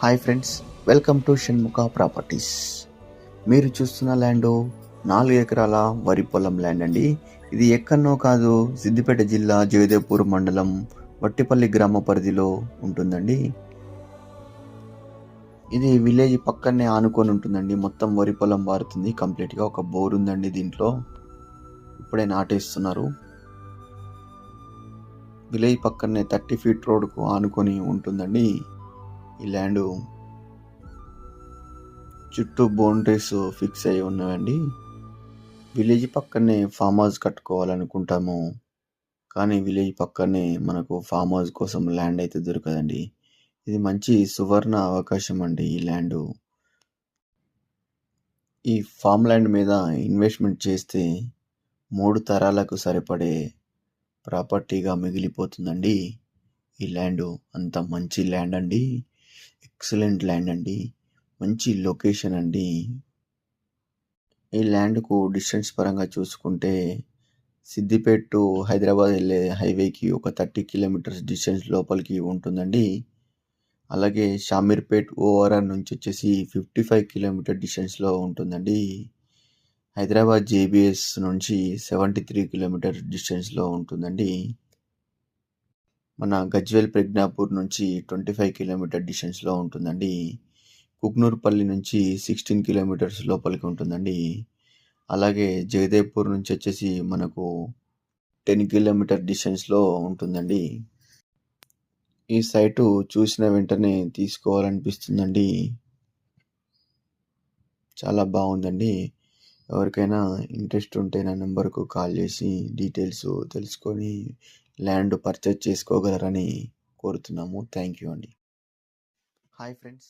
Hi friends, welcome to Shanmukha properties. మీరు చూస్తున్న land 4 ఎకరాల వరి పొలం ల్యాండ్ అండి. ఇది ఎక్కడనో కాదు, సిద్దిపేట జిల్లా జగదేవ్పూర్ మండలం వట్టిపల్లి గ్రామ పరిధిలో ఉంటుందండి. ఇది విలేజ్ పక్కనే ఆనుకొని ఉంటుందండి. మొత్తం వరి పొలం వారుతుంది కంప్లీట్గా. ఒక బోర్ ఉందండి దీంట్లో, ఇప్పుడే నాటేస్తున్నారు. విలేజ్ పక్కనే 30 ఫీట్ రోడ్కు ఆనుకొని ఉంటుందండి ఈ ల్యాండ్. చుట్టూ బౌండరీస్ ఫిక్స్ అయి ఉన్నాయండి. విలేజ్ పక్కనే ఫామ్ హౌస్ కట్టుకోవాలనుకుంటాము, కానీ విలేజ్ పక్కనే మనకు ఫామ్ హౌస్ కోసం ల్యాండ్ అయితే దొరకదండి. ఇది మంచి సువర్ణ అవకాశం అండి ఈ ల్యాండ్. ఈ ఫామ్ ల్యాండ్ మీద ఇన్వెస్ట్మెంట్ చేస్తే 3 తరాలకు సరిపడే ప్రాపర్టీగా మిగిలిపోతుందండి ఈ ల్యాండ్. అంత మంచి ల్యాండ్ అండి, ఎక్సలెంట్ ల్యాండ్ అండి, మంచి లొకేషన్ అండి. ఈ ల్యాండ్కు డిస్టెన్స్ పరంగా చూసుకుంటే సిద్దిపేట టు హైదరాబాద్ వెళ్ళే హైవేకి ఒక 30 కిలోమీటర్స్ డిస్టెన్స్ లోపలికి ఉంటుందండి. అలాగే షామీర్పేట్ ఓఆర్ఆర్ నుంచి వచ్చేసి 55 కిలోమీటర్ డిస్టెన్స్లో ఉంటుందండి. హైదరాబాద్ జేబీఎస్ నుంచి 73 కిలోమీటర్ డిస్టెన్స్లో ఉంటుందండి. మన గజ్వేల్ ప్రజ్ఞాపూర్ నుంచి 25 కిలోమీటర్ డిస్టెన్స్లో ఉంటుందండి. కుక్నూర్పల్లి నుంచి 16 కిలోమీటర్స్ లోపలికి ఉంటుందండి. అలాగే జగదేవ్పూర్ నుంచి వచ్చేసి మనకు 10 కిలోమీటర్ డిస్టెన్స్లో ఉంటుందండి. ఈ సైటు చూసిన వెంటనే తీసుకోవాలనిపిస్తుందండి. చాలా బాగుందండి. ఎవరికైనా ఇంట్రెస్ట్ ఉంటే నా నెంబర్కు కాల్ చేసి డీటెయిల్స్ తెలుసుకొని ల్యాండ్ పర్చేజ్ చేసుకోగలరని కోరుతున్నాము. థ్యాంక్ యూ అండి. Hi friends.